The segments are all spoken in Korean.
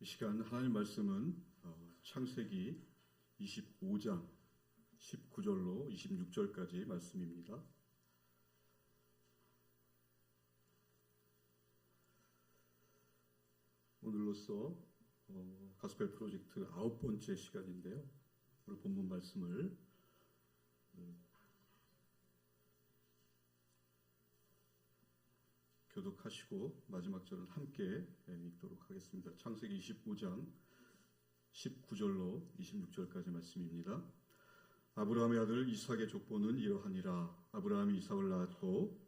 이 시간 하나님 말씀은 창세기 25장 19절로 26절까지 말씀입니다. 오늘로써 가스펠 프로젝트 9번째 시간인데요. 오늘 본문 말씀을 교독하시고 마지막 절은 함께 읽도록 하겠습니다. 창세기 25장 19절로 26절까지 말씀입니다. 아브라함의 아들 이삭의 족보는 이러하니라. 아브라함이 이삭을 낳았고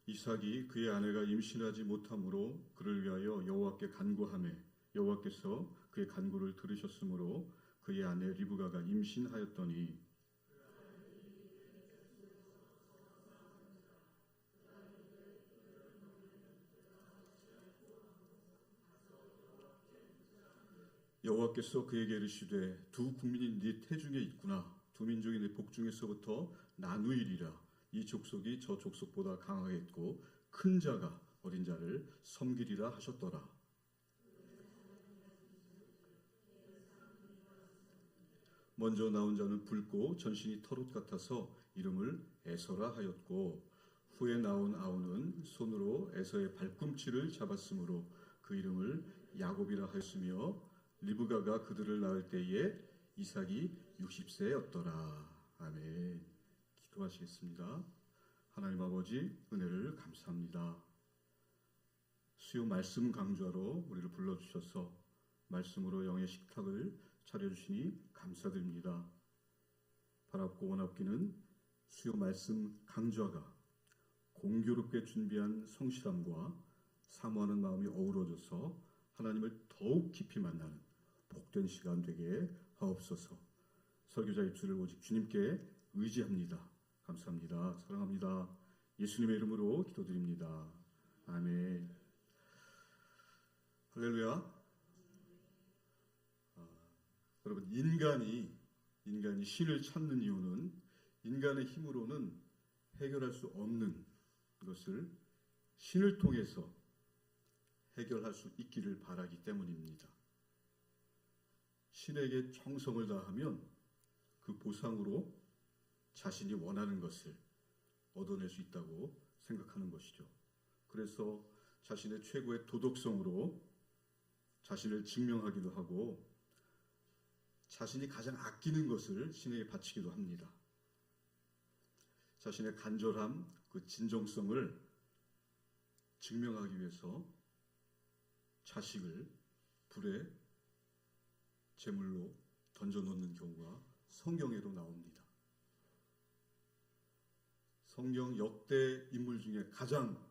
이삭이 그의 아내가 임신하지 못하므로 그를 위하여 여호와께 간구하매 여호와께서 그의 간구를 들으셨으므로 그의 아내 리브가가 임신하였더니 여호와께서 그에게 이르시되 두 국민이 네 태중에 있구나. 두 민족이 네 복중에서부터 나누이리라. 이 족속이 저 족속보다 강하겠고 큰 자가 어린 자를 섬기리라 하셨더라. 먼저 나온 자는 붉고 전신이 털옷 같아서 이름을 에서라 하였고 후에 나온 아우는 손으로 에서의 발꿈치를 잡았으므로 그 이름을 야곱이라 하였으며 리브가가 그들을 낳을 때에 이삭이 60세였더라. 아멘. 기도하시겠습니다. 하나님 아버지 은혜를 감사합니다. 수요 말씀 강좌로 우리를 불러주셔서 말씀으로 영의 식탁을 차려주시니 감사드립니다. 바랍고 원합기는 수요 말씀 강좌가 공교롭게 준비한 성실함과 사모하는 마음이 어우러져서 하나님을 더욱 깊이 만나는 복된 시간 되게 하옵소서. 설교자 입술을 오직 주님께 의지합니다. 감사합니다. 사랑합니다. 예수님의 이름으로 기도드립니다. 아멘. 할렐루야. 여러분 인간이 신을 찾는 이유는 인간의 힘으로는 해결할 수 없는 것을 신을 통해서 해결할 수 있기를 바라기 때문입니다. 신에게 정성을 다하면 그 보상으로 자신이 원하는 것을 얻어낼 수 있다고 생각하는 것이죠. 그래서 자신의 최고의 도덕성으로 자신을 증명하기도 하고 자신이 가장 아끼는 것을 신에게 바치기도 합니다. 자신의 간절함, 그 진정성을 증명하기 위해서 자식을 불에 제물로 던져놓는 경우가 성경에도 나옵니다. 성경 역대 인물 중에 가장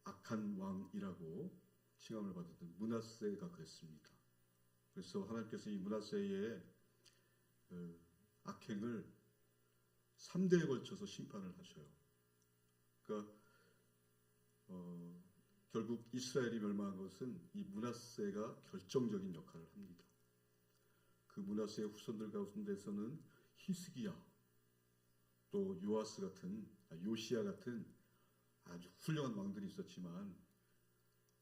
악한 왕이라고 칭함을 받았던 므낫세가 그랬습니다. 그래서 하나님께서 이 므낫세의 악행을 3대에 걸쳐서 심판을 하셔요. 그러니까 결국 이스라엘이 멸망한 것은 이 므낫세가 결정적인 역할을 합니다. 그 므낫세의 후손들 가운데서는 히스기야 또 요시야 같은 아주 훌륭한 왕들이 있었지만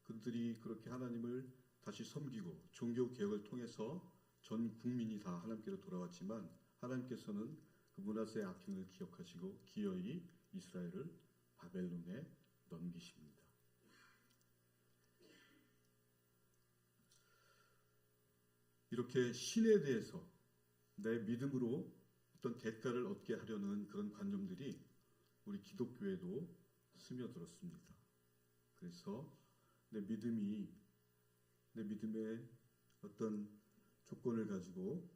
그들이 그렇게 하나님을 다시 섬기고 종교 개혁을 통해서 전 국민이 다 하나님께로 돌아왔지만 하나님께서는 그 므낫세의 악행을 기억하시고 기어이 이스라엘을 바벨론에 넘기십니다. 이렇게 신에 대해서 내 믿음으로 어떤 대가를 얻게 하려는 그런 관념들이 우리 기독교에도 스며들었습니다. 그래서 내 믿음의 어떤 조건을 가지고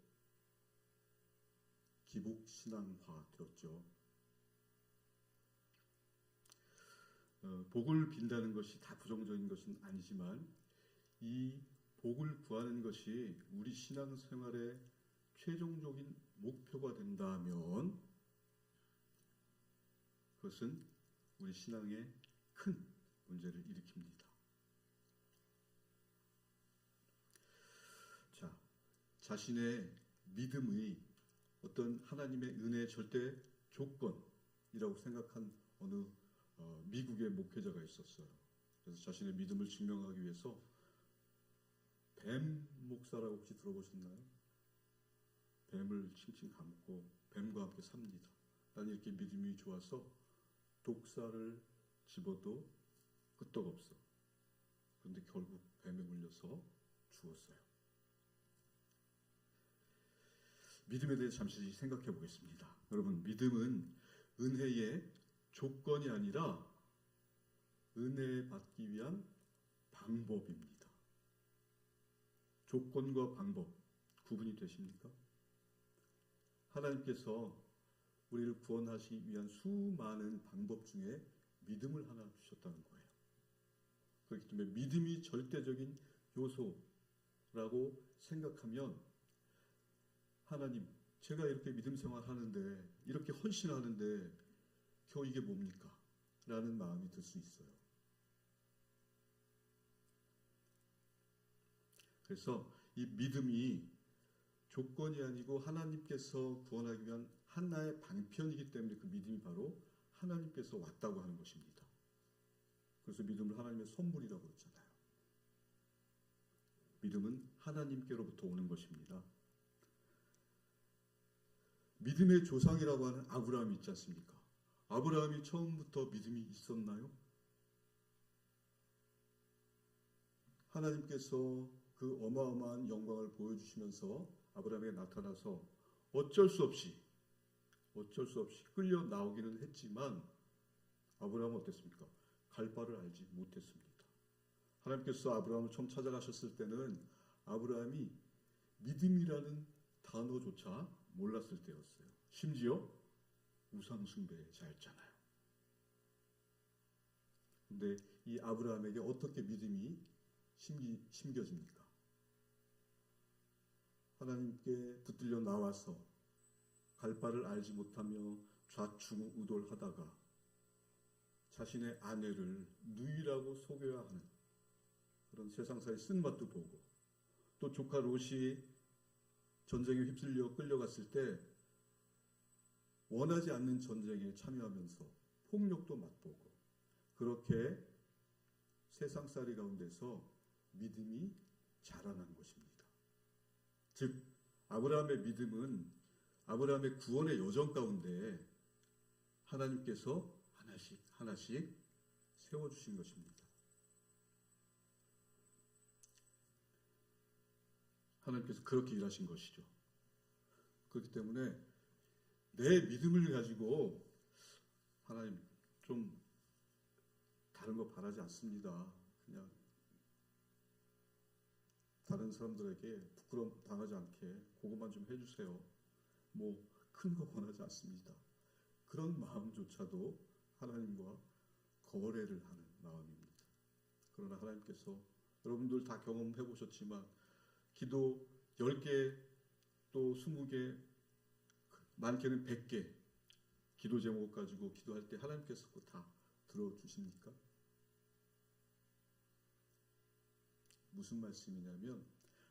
기복신앙화 되었죠. 복을 빈다는 것이 다 부정적인 것은 아니지만 이 복을 구하는 것이 우리 신앙생활의 최종적인 목표가 된다면 그것은 우리 신앙에 큰 문제를 일으킵니다. 자신의 믿음의 어떤 하나님의 은혜의 절대 조건이라고 생각한 어느 미국의 목회자가 있었어요. 그래서 자신의 믿음을 증명하기 위해서 뱀 목사라고 혹시 들어보셨나요? 뱀을 칭칭 감고 뱀과 함께 삽니다. 나는 이렇게 믿음이 좋아서 독사를 집어도 끄떡없어. 그런데 결국 뱀에 물려서 죽었어요. 믿음에 대해 잠시 생각해 보겠습니다. 여러분, 믿음은 은혜의 조건이 아니라 은혜 받기 위한 방법입니다. 조건과 방법 구분이 되십니까? 하나님께서 우리를 구원하시기 위한 수많은 방법 중에 믿음을 하나 주셨다는 거예요. 그렇기 때문에 믿음이 절대적인 요소라고 생각하면 하나님, 제가 이렇게 믿음 생활하는데 이렇게 헌신하는데 겨우 이게 뭡니까? 라는 마음이 들 수 있어요. 그래서 이 믿음이 조건이 아니고 하나님께서 구원하기 위한 하나의 방편이기 때문에 그 믿음이 바로 하나님께서 왔다고 하는 것입니다. 그래서 믿음을 하나님의 선물이라고 그러잖아요. 믿음은 하나님께로부터 오는 것입니다. 믿음의 조상이라고 하는 아브라함이 있지 않습니까? 아브라함이 처음부터 믿음이 있었나요? 하나님께서 그 어마어마한 영광을 보여주시면서 아브라함에게 나타나서 어쩔 수 없이 끌려 나오기는 했지만 아브라함은 어땠습니까? 갈 바를 알지 못했습니다. 하나님께서 아브라함을 처음 찾아가셨을 때는 아브라함이 믿음이라는 단어조차 몰랐을 때였어요. 심지어 우상숭배자였잖아요. 근데 이 아브라함에게 어떻게 믿음이 심겨집니까? 하나님께 붙들려 나와서 갈 바를 알지 못하며 좌충우돌하다가 자신의 아내를 누이라고 속여야 하는 그런 세상사의 쓴맛도 보고 또 조카 롯이 전쟁에 휩쓸려 끌려갔을 때 원하지 않는 전쟁에 참여하면서 폭력도 맛보고 그렇게 세상살이 가운데서 믿음이 자라난 것입니다. 즉 아브라함의 믿음은 아브라함의 구원의 여정 가운데 하나님께서 하나씩 세워주신 것입니다. 하나님께서 그렇게 일하신 것이죠. 그렇기 때문에 내 믿음을 가지고 하나님 좀 다른 거 바라지 않습니다. 그냥 다른 사람들에게 부끄러움 당하지 않게 그것만 좀 해주세요. 뭐 큰 거 원하지 않습니다. 그런 마음조차도 하나님과 거래를 하는 마음입니다. 그러나 하나님께서 여러분들 다 경험해 보셨지만 기도 10개 또 20개 많게는 100개 기도 제목 가지고 기도할 때 하나님께서 그거 다 들어주십니까? 무슨 말씀이냐면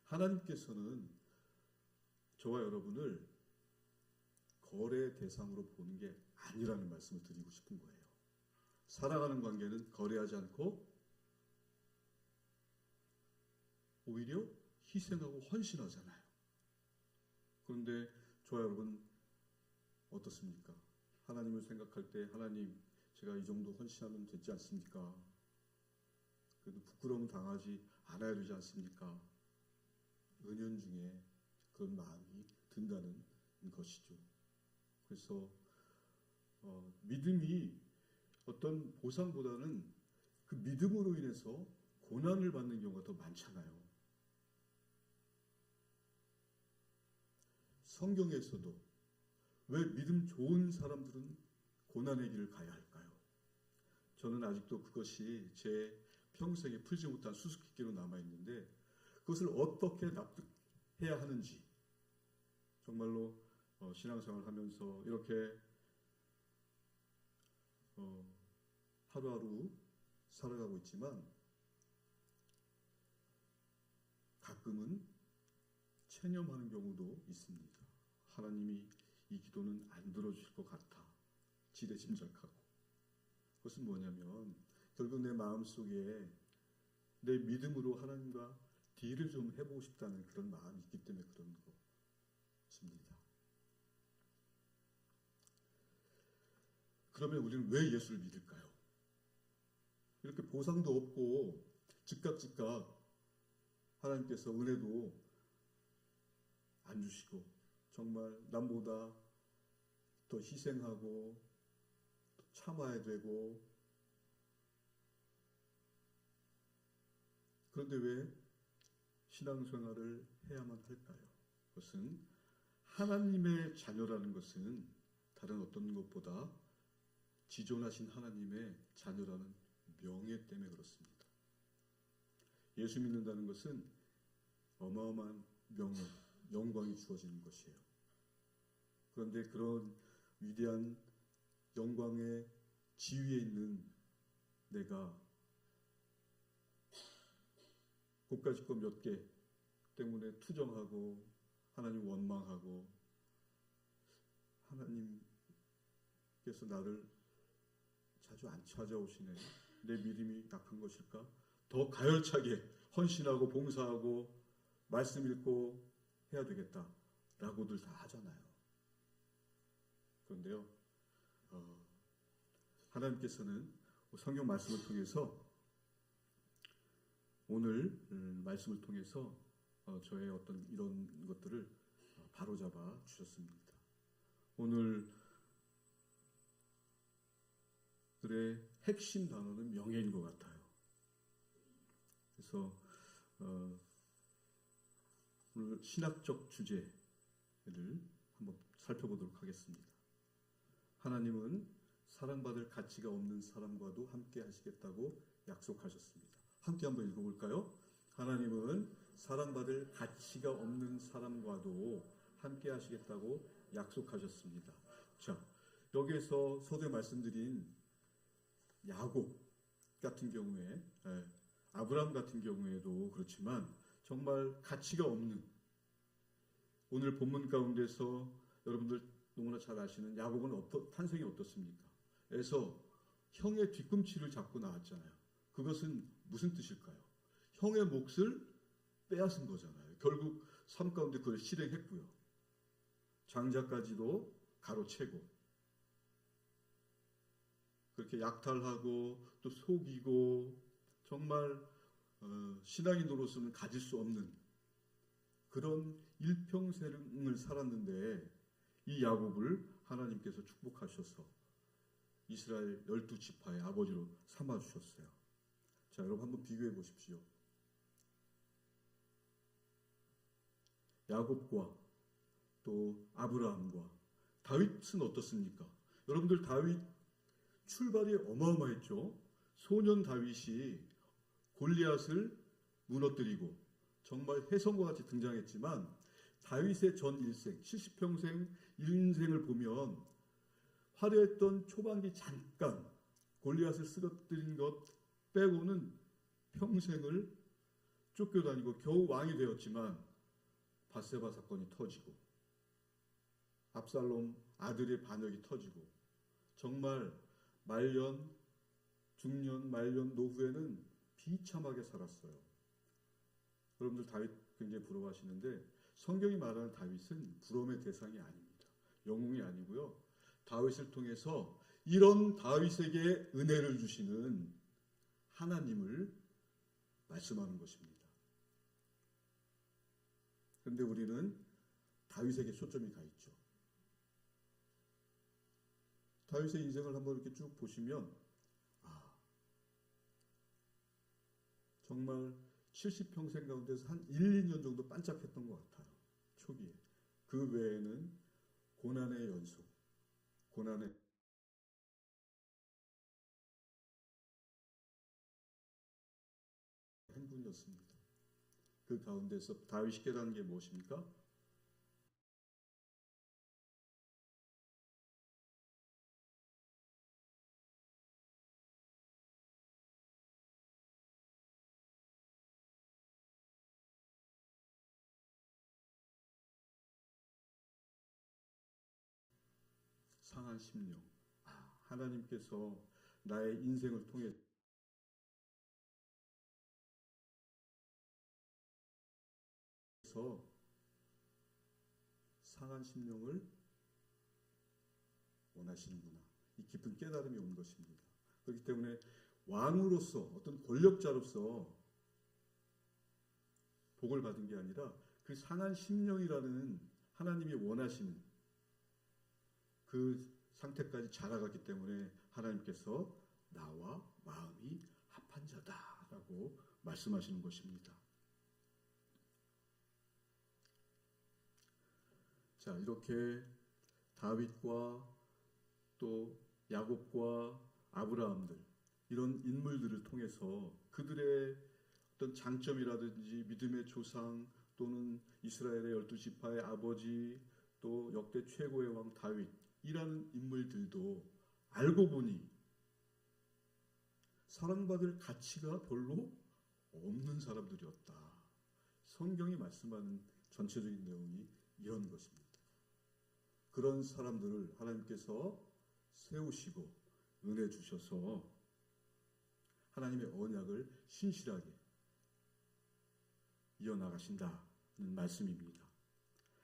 하나님께서는 저와 여러분을 거래 대상으로 보는 게 아니라는 말씀을 드리고 싶은 거예요. 사랑하는 관계는 거래하지 않고 오히려 희생하고 헌신하잖아요. 그런데 저와 여러분 어떻습니까? 하나님을 생각할 때 하나님 제가 이 정도 헌신하면 되지 않습니까? 그래도 부끄러움 당하지 않아야 되지 않습니까? 은연중에 그런 마음이 든다는 것이죠. 그래서 믿음이 어떤 보상보다는 그 믿음으로 인해서 고난을 받는 경우가 더 많잖아요. 성경에서도 왜 믿음 좋은 사람들은 고난의 길을 가야 할까요? 저는 아직도 그것이 제 평생에 풀지 못한 수수께끼로 남아있는데 그것을 어떻게 납득해야 하는지 정말로 신앙생활을 하면서 이렇게 하루하루 살아가고 있지만 가끔은 체념하는 경우도 있습니다. 하나님이 이 기도는 안 들어주실 것 같아 지레짐작하고. 그것은 뭐냐면 결국 내 마음속에 내 믿음으로 하나님과 딜을 좀 해보고 싶다는 그런 마음이 있기 때문에 그런 것입니다. 그러면 우리는 왜 예수를 믿을까요? 이렇게 보상도 없고 즉각 하나님께서 은혜도 안 주시고 정말 남보다 더 희생하고 또 참아야 되고, 그런데 왜 신앙생활을 해야만 할까요? 그것은 하나님의 자녀라는 것은 다른 어떤 것보다 지존하신 하나님의 자녀라는 명예 때문에 그렇습니다. 예수 믿는다는 것은 어마어마한 명예, 영광이 주어지는 것이에요. 그런데 그런 위대한 영광의 지위에 있는 내가 고까짓 것 몇 개 때문에 투정하고 하나님 원망하고 하나님께서 나를 자주 안 찾아오시네, 내 믿음이 약한 것일까? 더 가열차게 헌신하고 봉사하고 말씀 읽고 해야 되겠다 라고들 다 하잖아요. 그런데요, 하나님께서는 성경 말씀을 통해서 오늘 말씀을 통해서 저의 어떤 이런 것들을 바로잡아 주셨습니다. 오늘 글의 핵심 단어는 명예인 것 같아요. 그래서 오늘 신학적 주제를 한번 살펴보도록 하겠습니다. 하나님은 사랑받을 가치가 없는 사람과도 함께 하시겠다고 약속하셨습니다. 함께 한번 읽어볼까요? 하나님은 사랑받을 가치가 없는 사람과도 함께 하시겠다고 약속하셨습니다. 자, 여기에서 서두에 말씀드린 야곱 같은 경우에, 아브라함 같은 경우에도 그렇지만 정말 가치가 없는, 오늘 본문 가운데서 여러분들 너무나 잘 아시는 야곱은 탄생이 어떻습니까? 에서 형의 뒤꿈치를 잡고 나왔잖아요. 그것은 무슨 뜻일까요? 형의 몫을 빼앗은 거잖아요. 결국 삶 가운데 그걸 실행했고요. 장자까지도 가로채고 그렇게 약탈하고 또 속이고 정말 신앙인으로서는 가질 수 없는 그런 일평생을 살았는데 이 야곱을 하나님께서 축복하셔서 이스라엘 12지파의 아버지로 삼아주셨어요. 자, 여러분 한번 비교해 보십시오. 야곱과 또 아브라함과 다윗은 어떻습니까? 여러분들 다윗 출발이 어마어마했죠. 소년 다윗이 골리앗을 무너뜨리고 정말 혜성과 같이 등장했지만 다윗의 전 일생 70평생 인생을 보면 화려했던 초반기 잠깐 골리앗을 쓰러뜨린 것 빼고는 평생을 쫓겨다니고 겨우 왕이 되었지만 밧세바 사건이 터지고 압살롬 아들의 반역이 터지고 정말 말년, 중년, 말년 노후에는 비참하게 살았어요. 여러분들 다윗 굉장히 부러워하시는데 성경이 말하는 다윗은 부러움의 대상이 아닙니다. 영웅이 아니고요. 다윗을 통해서 이런 다윗에게 은혜를 주시는 하나님을 말씀하는 것입니다. 그런데 우리는 다윗에게 초점이 가 있죠. 다윗의 인생을 한번 이렇게 쭉 보시면 정말 70평생 가운데서 한 1, 2년 정도 반짝했던 것 같아요. 초기에. 그 외에는 고난의 연속, 고난의 행군이었습니다. 그 가운데서 다윗이 깨달은 게 무엇입니까? 상한 심령. 하나님께서 나의 인생을 통해서 상한 심령을 원하시는구나. 이 깊은 깨달음이 온 것입니다. 그렇기 때문에 왕으로서 어떤 권력자로서 복을 받은 게 아니라 그 상한 심령이라는 하나님이 원하시는 그 상태까지 자라갔기 때문에 하나님께서 나와 마음이 합한 자다라고 말씀하시는 것입니다. 자, 이렇게 다윗과 또 야곱과 아브라함들 이런 인물들을 통해서 그들의 어떤 장점이라든지 믿음의 조상 또는 이스라엘의 12지파의 아버지 또 역대 최고의 왕 다윗이라는 인물들도 알고 보니 사랑받을 가치가 별로 없는 사람들이었다. 성경이 말씀하는 전체적인 내용이 이런 것입니다. 그런 사람들을 하나님께서 세우시고 은혜 주셔서 하나님의 언약을 신실하게 이어나가신다는 말씀입니다.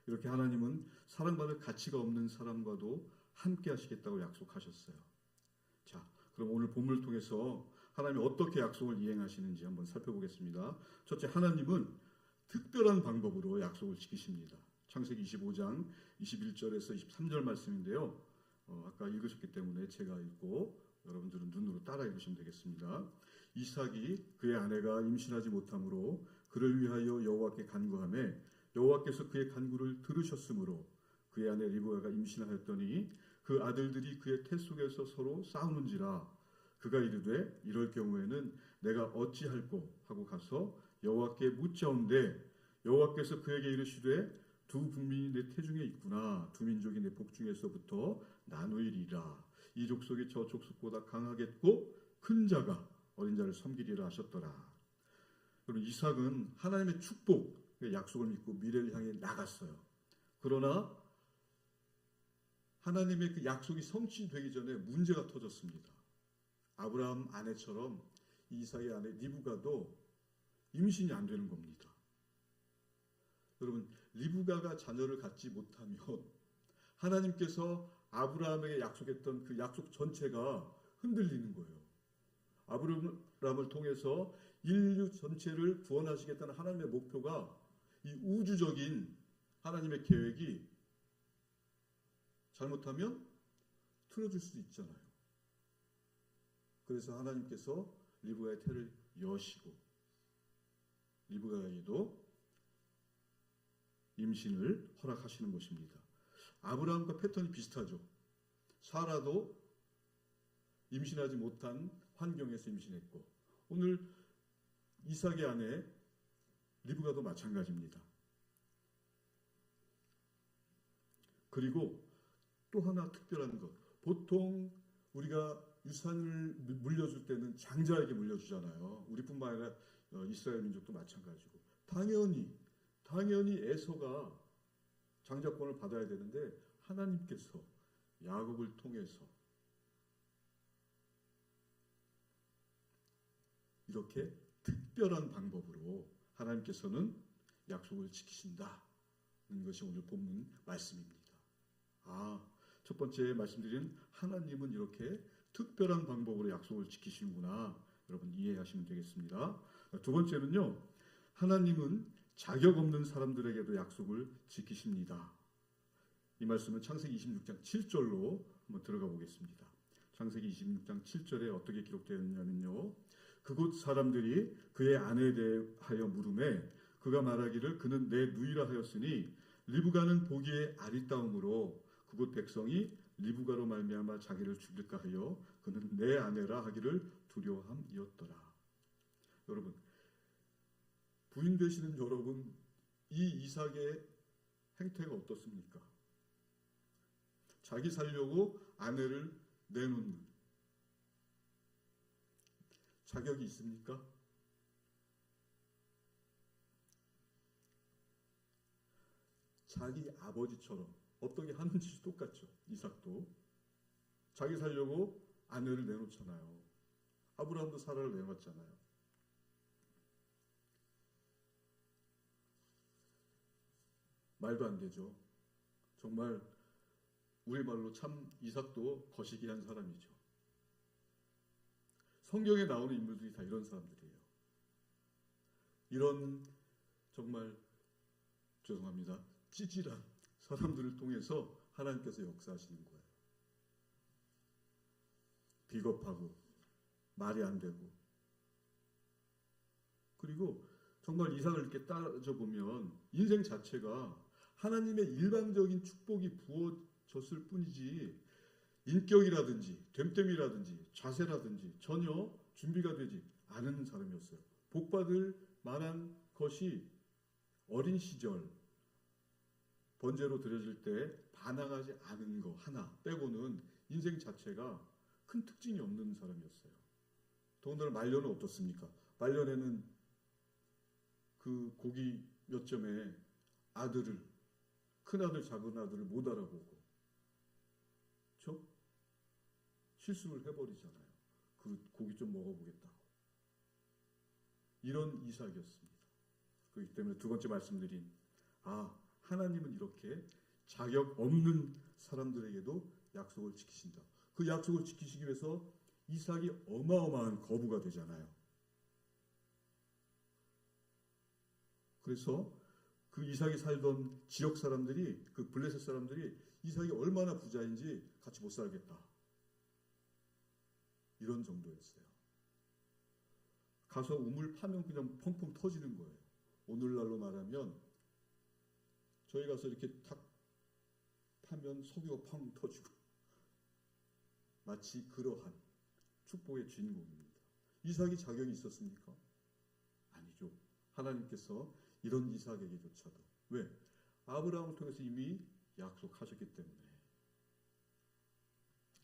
이렇게 하나님은 사랑받을 가치가 없는 사람과도 함께 하시겠다고 약속하셨어요. 자, 그럼 오늘 본문을 통해서 하나님이 어떻게 약속을 이행하시는지 한번 살펴보겠습니다. 첫째, 하나님은 특별한 방법으로 약속을 지키십니다. 창세기 25장 21절에서 23절 말씀인데요. 아까 읽으셨기 때문에 제가 읽고 여러분들은 눈으로 따라 읽으시면 되겠습니다. 이삭이 그의 아내가 임신하지 못함으로 그를 위하여 여호와께 간구하매 여호와께서 그의 간구를 들으셨으므로 그의 아내 리브가가 임신하였더니 그 아들들이 그의 태 속에서 서로 싸우는지라 그가 이르되 이럴 경우에는 내가 어찌할꼬 하고 가서 여호와께 묻자온대 여호와께서 그에게 이르시되 두 국민이 내 태중에 있구나. 두 민족이 내 복중에서부터 나누이리라. 이 족속이 저 족속보다 강하겠고 큰 자가 어린 자를 섬기리라 하셨더라. 그럼 이삭은 하나님의 축복, 약속을 믿고 미래를 향해 나갔어요. 그러나 하나님의 그 약속이 성취되기 전에 문제가 터졌습니다. 아브라함 아내처럼 이삭의 아내 리브가도 임신이 안 되는 겁니다. 여러분, 리브가가 자녀를 갖지 못하면 하나님께서 아브라함에게 약속했던 그 약속 전체가 흔들리는 거예요. 아브라함을 통해서 인류 전체를 구원하시겠다는 하나님의 목표가 이 우주적인 하나님의 계획이 잘못하면 틀어질 수도 있잖아요. 그래서 하나님께서 리브가의 태를 여시고 리브가에게도 임신을 허락하시는 것입니다. 아브라함과 패턴이 비슷하죠. 사라도 임신하지 못한 환경에서 임신했고 오늘 이삭의 아내 리브가도 마찬가지입니다. 그리고 또 하나 특별한 것. 보통 우리가 유산을 물려줄 때는 장자에게 물려주잖아요. 우리뿐만 아니라 이스라엘 민족도 마찬가지고. 당연히 에서가 장자권을 받아야 되는데 하나님께서 야곱을 통해서 이렇게 특별한 방법으로 하나님께서는 약속을 지키신다는 것이 오늘 본문 말씀입니다. 첫 번째 말씀드린 하나님은 이렇게 특별한 방법으로 약속을 지키시는구나. 여러분 이해하시면 되겠습니다. 두 번째는요. 하나님은 자격 없는 사람들에게도 약속을 지키십니다. 이 말씀은 창세기 26장 7절로 한번 들어가 보겠습니다. 창세기 26장 7절에 어떻게 기록되어 있냐면요. 그곳 사람들이 그의 아내에 대하여 물으매 그가 말하기를 그는 내 누이라 하였으니 리브가는 보기에 아리따움으로 그곳 백성이 리브가로 말미암아 자기를 죽일까 하여 그는 내 아내라 하기를 두려워함이었더라. 여러분, 부인 되시는 여러분, 이 이삭의 행태가 어떻습니까? 자기 살려고 아내를 내놓는 자격이 있습니까? 자기 아버지처럼 어떻게 하는지 똑같죠. 이삭도 자기 살려고 아내를 내놓잖아요. 아브라함도 사라를 내놓았잖아요. 말도 안 되죠. 정말 우리말로 참 이삭도 거시기한 사람이죠. 성경에 나오는 인물들이 다 이런 사람들이에요. 이런 정말 죄송합니다. 찌질한 사람들을 통해서 하나님께서 역사하시는 거예요. 비겁하고 말이 안 되고, 그리고 정말 이삭을 이렇게 따져보면 인생 자체가 하나님의 일방적인 축복이 부어졌을 뿐이지 인격이라든지 됨됨이라든지 자세라든지 전혀 준비가 되지 않은 사람이었어요. 복받을 만한 것이 어린 시절 번제로 드려질 때 반항하지 않은 거 하나 빼고는 인생 자체가 큰 특징이 없는 사람이었어요. 더군다나 말년은 어떻습니까? 말년에는 그 고기 몇 점에 아들을, 큰아들 작은 아들을 못 알아보고 그렇죠? 실수를 해버리잖아요. 그 고기 좀 먹어보겠다고. 이런 이삭이었습니다. 그렇기 때문에 두 번째 말씀드린 하나님은 이렇게 자격 없는 사람들에게도 약속을 지키신다. 그 약속을 지키시기 위해서 이삭이 어마어마한 거부가 되잖아요. 그래서 그 이삭이 살던 지역 사람들이, 그 블레셋 사람들이 이삭이 얼마나 부자인지 같이 못 살겠다. 이런 정도였어요. 가서 우물 파면 그냥 펑펑 터지는 거예요. 오늘날로 말하면 저희 가서 이렇게 탁 파면 석유가 펑 터지고, 마치 그러한 축복의 주인공입니다. 이삭이 자격이 있었습니까? 아니죠. 하나님께서 이런 이삭에게조차도, 왜? 아브라함을 통해서 이미 약속하셨기 때문에.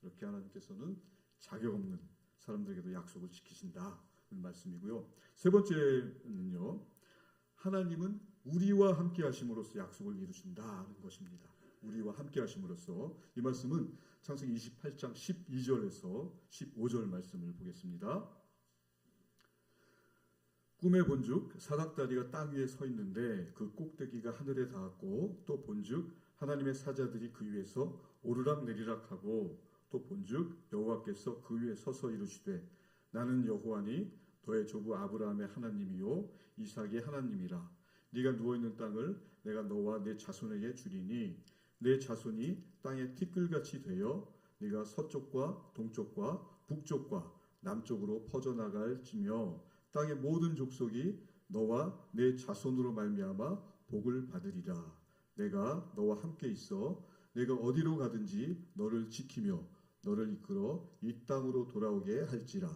이렇게 하나님께서는 자격 없는 사람들에게도 약속을 지키신다는 말씀이고요. 세 번째는요, 하나님은 우리와 함께 하심으로써 약속을 이루신다는 것입니다. 우리와 함께 하심으로써. 이 말씀은 창세기 28장 12절에서 15절 말씀을 보겠습니다. 꿈에 본즉 사닥다리가 땅 위에 서 있는데 그 꼭대기가 하늘에 닿았고, 또 본즉 하나님의 사자들이 그 위에서 오르락 내리락 하고, 또 본즉 여호와께서 그 위에 서서 이르시되 나는 여호와니 너의 조부 아브라함의 하나님이요 이삭의 하나님이라. 네가 누워있는 땅을 내가 너와 네 자손에게 주리니 내 자손이 땅의 티끌같이 되어 네가 서쪽과 동쪽과 북쪽과 남쪽으로 퍼져나갈지며 땅의 모든 족속이 너와 내 자손으로 말미암아 복을 받으리라. 내가 너와 함께 있어 내가 어디로 가든지 너를 지키며 너를 이끌어 이 땅으로 돌아오게 할지라.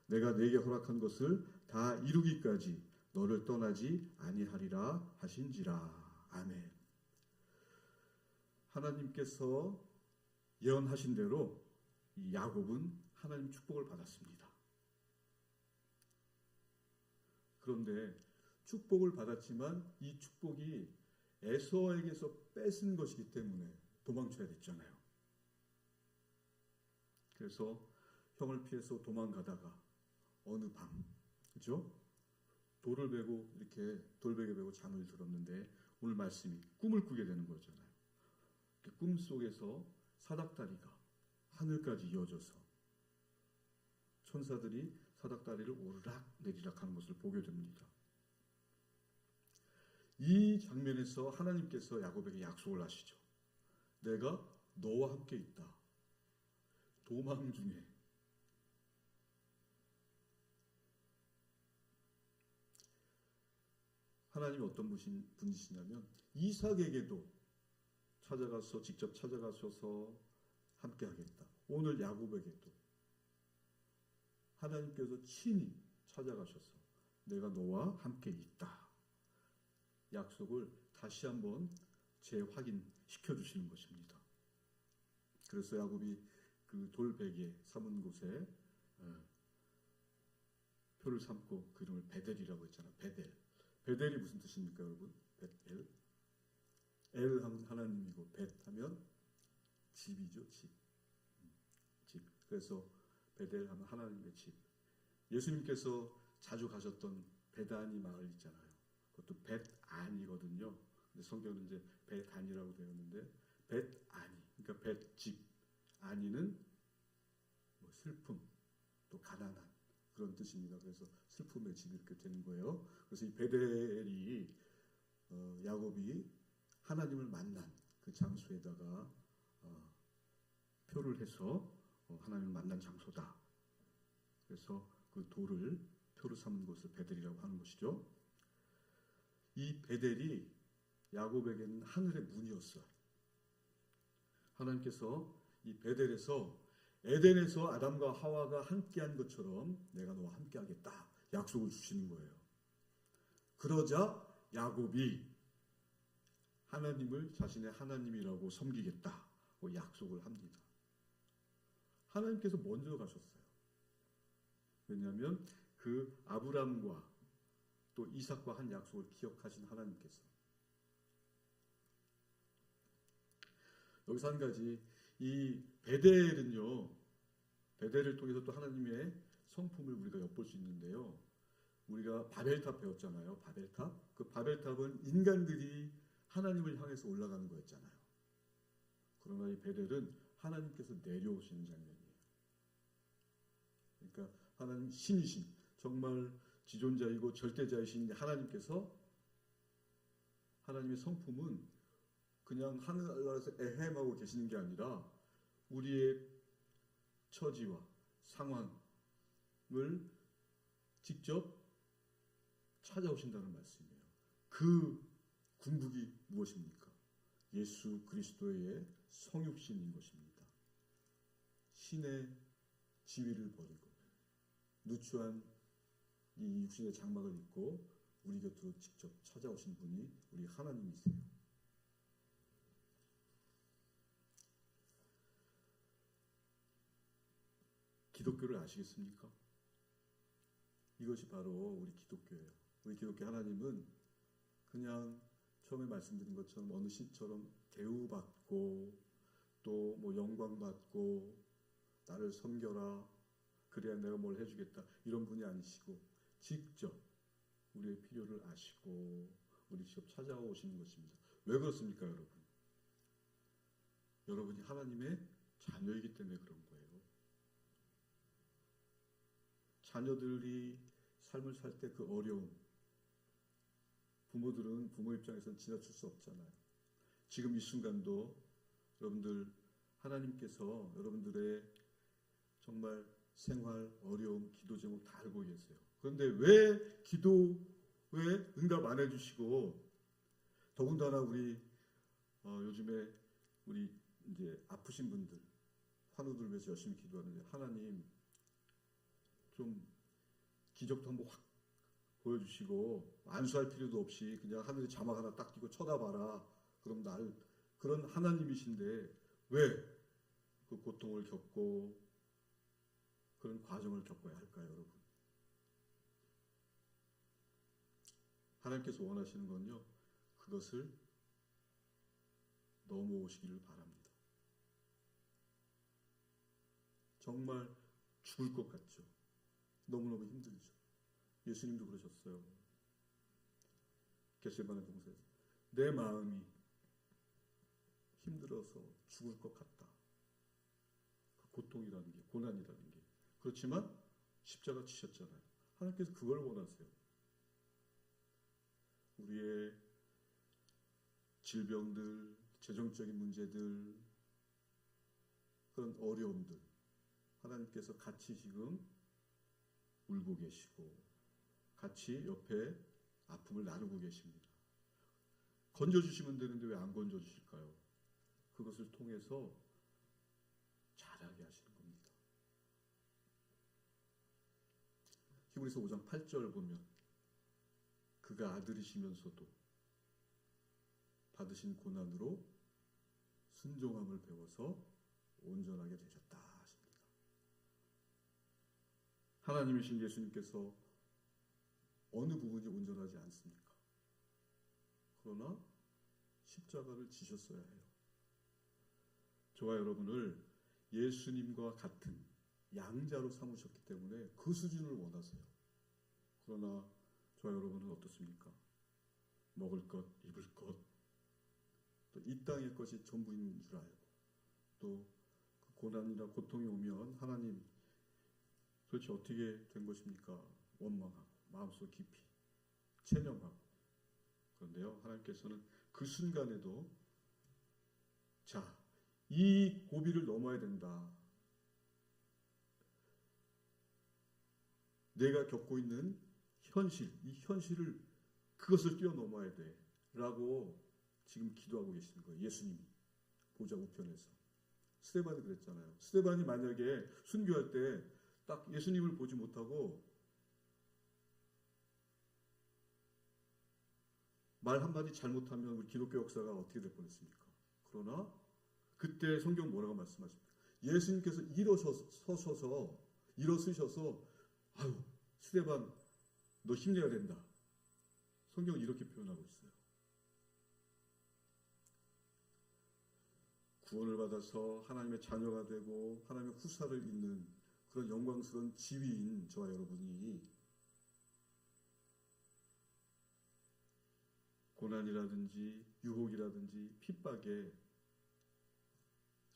내가 네게 허락한 것을 다 이루기까지 너를 떠나지 아니하리라 하신지라. 아멘. 하나님께서 예언하신 대로 이 야곱은 하나님 축복을 받았습니다. 그런데 축복을 받았지만 이 축복이 에서에게서 뺏은 것이기 때문에 도망쳐야 됐잖아요. 그래서 형을 피해서 도망가다가 어느 밤, 그죠? 돌을 베고 이렇게 돌베개 베고 잠을 들었는데 오늘 말씀이 꿈을 꾸게 되는 거잖아요. 꿈 속에서 사닥다리가 하늘까지 이어져서 천사들이 사닥다리를 오르락 내리락 하는 것을 보게 됩니다. 이 장면에서 하나님께서 야곱에게 약속을 하시죠. 내가 너와 함께 있다. 도망 중에 하나님이 어떤 분이시냐면 이삭에게도 찾아가서 직접 찾아가셔서 함께 하겠다. 오늘 야곱에게도 하나님께서 친히 찾아가셔서 내가 너와 함께 있다. 약속을 다시 한번 재확인시켜 주시는 것입니다. 그래서 야곱이 그 돌베개 삼은 곳에 표를 삼고 그 이름을 베델이라고 했잖아요. 베델. 베델이 무슨 뜻입니까, 여러분? 베델. 엘 하면 하나님이고 벳 하면 집이죠, 집. 집. 그래서 베델하면 하나님의 집. 예수님께서 자주 가셨던 베다니 마을 있잖아요. 그것도 벳안이거든요. 근데 성경은 이제 벳안이라고 되어 있는데 벳안이, 그러니까 벳집, 안이는 뭐 슬픔, 또 가난한 그런 뜻입니다. 그래서 슬픔의 집이 이렇게 되는 거예요. 그래서 이 베델이 야곱이 하나님을 만난 그 장소에다가 표를 해서 하나님을 만난 장소다. 그래서 그 돌을 표로 삼은 것을 베델이라고 하는 것이죠. 이 베델이 야곱에게는 하늘의 문이었어요. 하나님께서 이 베델에서 에덴에서 아담과 하와가 함께한 것처럼 내가 너와 함께하겠다 약속을 주시는 거예요. 그러자 야곱이 하나님을 자신의 하나님이라고 섬기겠다고 약속을 합니다. 하나님께서 먼저 가셨어요. 왜냐하면 그 아브람과 또 이삭과 한 약속을 기억하신 하나님께서. 여기서 한 가지, 이 베델은요, 베델을 통해서 또 하나님의 성품을 우리가 엿볼 수 있는데요. 우리가 바벨탑 배웠잖아요. 바벨탑. 그 바벨탑은 인간들이 하나님을 향해서 올라가는 거였잖아요. 그러나 이 베델은 하나님께서 내려오시는 장면이에요. 그러니까 하나님 신이신, 정말 지존자이고 절대자이신 하나님께서, 하나님의 성품은 그냥 하늘나라에서 에헴하고 계시는 게 아니라 우리의 처지와 상황을 직접 찾아오신다는 말씀이에요. 그 궁극이 무엇입니까? 예수 그리스도의 성육신인 것입니다. 신의 지위를 버리고 누추한 이 육신의 장막을 입고 우리 곁으로 직접 찾아오신 분이 우리 하나님이세요. 기독교를 아시겠습니까? 이것이 바로 우리 기독교예요. 우리 기독교 하나님은 그냥 처음에 말씀드린 것처럼 어느 신처럼 대우받고 또 뭐 영광받고 나를 섬겨라 그래야 내가 뭘 해주겠다 이런 분이 아니시고 직접 우리의 필요를 아시고 우리 직접 찾아오시는 것입니다. 왜 그렇습니까, 여러분? 여러분이 하나님의 자녀이기 때문에 그런 거예요. 자녀들이 삶을 살 때 그 어려움, 부모들은 부모 입장에서는 지나칠 수 없잖아요. 지금 이 순간도 여러분들 하나님께서 여러분들의 정말 생활, 어려움, 기도 제목 다 알고 계세요. 그런데 왜 기도에 응답 안 해주시고, 더군다나 우리 요즘에 우리 이제 아프신 분들, 환우들 위해서 열심히 기도하는데 하나님 좀 기적도 한번 확 보여주시고 안수할 필요도 없이 그냥 하늘에 자막 하나 딱 끼고 쳐다봐라. 그럼 날 그런 하나님이신데 왜 그 고통을 겪고 그런 과정을 겪어야 할까요, 여러분? 하나님께서 원하시는 건요, 그것을 넘어오시기를 바랍니다. 정말 죽을 것 같죠. 너무너무 힘들죠. 예수님도 그러셨어요. 겟세마네 동산에서 내 마음이 힘들어서 죽을 것 같다. 그 고통이라는 게, 고난이라는 게. 그렇지만 십자가 지셨잖아요. 하나님께서 그걸 원하세요. 우리의 질병들, 재정적인 문제들, 그런 어려움들 하나님께서 같이 지금 울고 계시고 같이 옆에 아픔을 나누고 계십니다. 건져주시면 되는데 왜 안 건져주실까요? 그것을 통해서 잘하게 하시는 겁니다. 히브리서 5장 8절 보면 그가 아들이시면서도 받으신 고난으로 순종함을 배워서 온전하게 되셨다 하십니다. 하나님이신 예수님께서 어느 부분이 온전하지 않습니까? 그러나 십자가를 지셨어야 해요. 저와 여러분을 예수님과 같은 양자로 삼으셨기 때문에 그 수준을 원하세요. 그러나 저와 여러분은 어떻습니까? 먹을 것, 입을 것, 또 이 땅의 것이 전부인 줄 알고, 또 그 고난이나 고통이 오면 하나님 도대체 어떻게 된 것입니까? 원망하고 마음속 깊이 체념하고. 그런데요, 하나님께서는 그 순간에도 자, 이 고비를 넘어야 된다. 내가 겪고 있는 현실, 이 현실을 그것을 뛰어넘어야 돼 라고 지금 기도하고 계시는 거예요. 예수님이 보좌 우편에서. 스데반이 그랬잖아요. 스데반이 만약에 순교할 때 딱 예수님을 보지 못하고 말 한마디 잘못하면 우리 기독교 역사가 어떻게 될 뻔했습니까? 그러나 그때 성경 뭐라고 말씀하십니까? 예수님께서 일어서셔서 아유 스데반 너 힘내야 된다. 성경은 이렇게 표현하고 있어요. 구원을 받아서 하나님의 자녀가 되고 하나님의 후사를 잇는 그런 영광스러운 지위인 저와 여러분이 고난이라든지 유혹이라든지 핍박에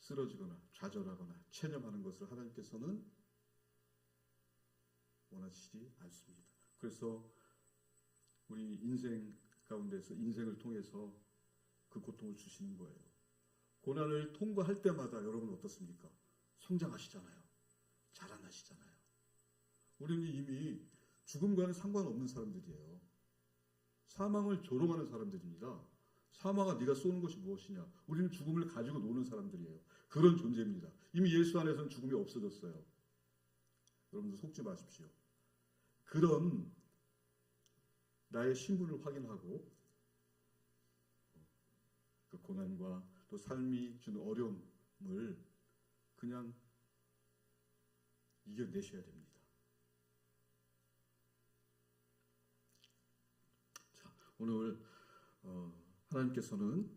쓰러지거나 좌절하거나 체념하는 것을 하나님께서는 원하시지 않습니다. 그래서 우리 인생 가운데서 인생을 통해서 그 고통을 주시는 거예요. 고난을 통과할 때마다 여러분 어떻습니까? 성장하시잖아요. 자라나시잖아요. 우리는 이미 죽음과는 상관없는 사람들이에요. 사망을 조롱하는 사람들입니다. 사망아 네가 쏘는 것이 무엇이냐. 우리는 죽음을 가지고 노는 사람들이에요. 그런 존재입니다. 이미 예수 안에서는 죽음이 없어졌어요. 여러분들 속지 마십시오. 그런 나의 신분을 확인하고 그 고난과 또 삶이 주는 어려움을 그냥 이겨내셔야 됩니다. 자, 오늘 하나님께서는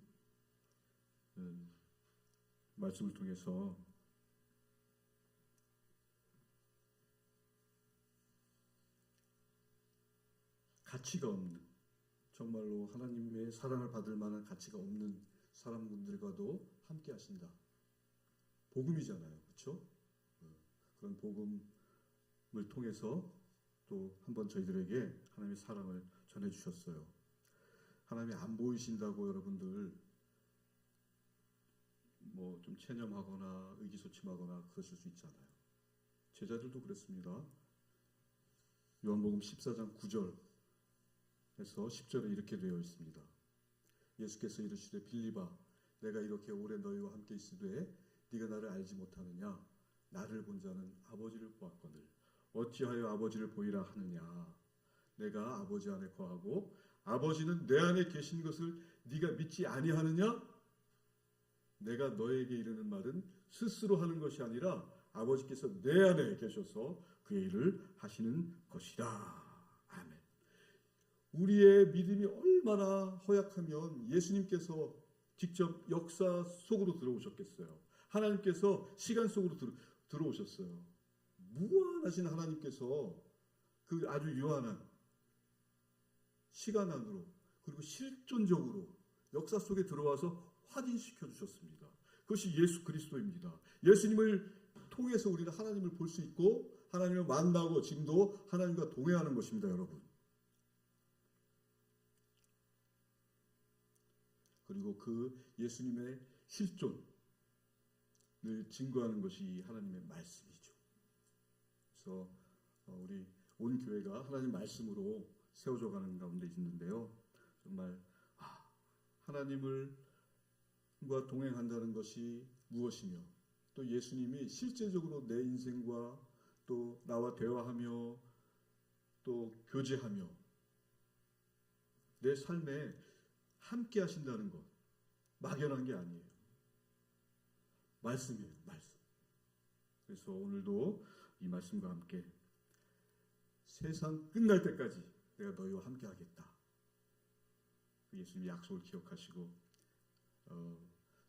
말씀을 통해서 가치가 없는, 정말로 하나님의 사랑을 받을 만한 가치가 없는 사람분들과도 함께 하신다. 복음이잖아요. 그렇죠? 그런 복음을 통해서 또 한번 저희들에게 하나님의 사랑을 전해주셨어요. 하나님이 안 보이신다고 여러분들 뭐 좀 체념하거나 의기소침하거나 그러실 수 있잖아요. 제자들도 그랬습니다. 요한복음 14장 9절에서 10절에 이렇게 되어 있습니다. 예수께서 이르시되 빌립아 내가 이렇게 오래 너희와 함께 있으되 네가 나를 알지 못하느냐. 나를 본 자는 아버지를 보았거늘 어찌하여 아버지를 보이라 하느냐. 내가 아버지 안에 거하고 아버지는 내 안에 계신 것을 네가 믿지 아니하느냐. 내가 너에게 이르는 말은 스스로 하는 것이 아니라 아버지께서 내 안에 계셔서 그의 일을 하시는 것이다. 아멘. 우리의 믿음이 얼마나 허약하면 예수님께서 직접 역사 속으로 들어오셨겠어요. 하나님께서 시간 속으로 들어오셨어요. 무한하신 하나님께서 그 아주 유한한 시간 안으로 그리고 실존적으로 역사 속에 들어와서 확인시켜 주셨습니다. 그것이 예수 그리스도입니다. 예수님을 통해서 우리는 하나님을 볼 수 있고 하나님을 만나고 지금도 하나님과 동행하는 것입니다. 여러분. 그리고 그 예수님의 실존을 증거하는 것이 하나님의 말씀이죠. 그래서 우리 온 교회가 하나님 말씀으로 세워져 가는 가운데 있는데요. 정말 하나님과 동행한다는 것이 무엇이며 또 예수님이 실제적으로 내 인생과 또 나와 대화하며 또 교제하며 내 삶에 함께 하신다는 것 막연한 게 아니에요. 말씀이에요. 말씀. 그래서 오늘도 이 말씀과 함께 세상 끝날 때까지 내가 너희와 함께 하겠다. 예수님의 약속을 기억하시고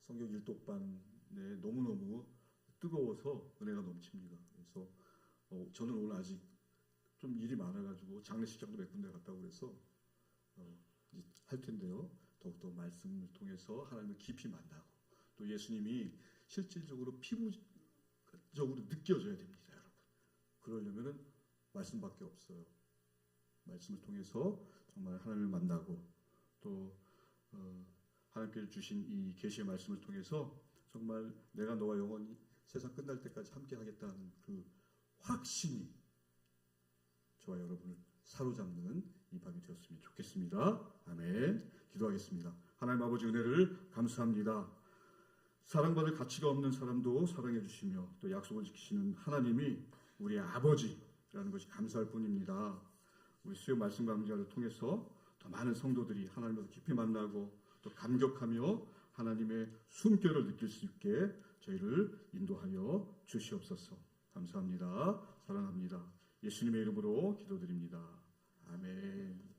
성경 일독반에 너무너무 뜨거워서 은혜가 넘칩니다. 그래서 저는 오늘 아직 좀 일이 많아가지고 장례식장도 몇 군데 갔다고 그래서 이제 할 텐데요. 더욱더 말씀을 통해서 하나님을 깊이 만나고 또 예수님이 실질적으로 피부적으로 느껴져야 됩니다, 여러분. 그러려면은 말씀밖에 없어요. 말씀을 통해서 정말 하나님을 만나고 또 하나님께서 주신 이 계시의 말씀을 통해서 정말 내가 너와 영원히 세상 끝날 때까지 함께 하겠다는 그 확신이 저와 여러분을 사로잡는 이 밤이 되었으면 좋겠습니다. 아멘. 기도하겠습니다. 하나님 아버지 은혜를 감사합니다. 사랑받을 가치가 없는 사람도 사랑해 주시며 또 약속을 지키시는 하나님이 우리의 아버지라는 것이 감사할 뿐입니다. 우리 수요 말씀 강좌를 통해서 더 많은 성도들이 하나님을 깊이 만나고 또 감격하며 하나님의 숨결을 느낄 수 있게 저희를 인도하여 주시옵소서. 감사합니다. 사랑합니다. 예수님의 이름으로 기도드립니다. 아멘.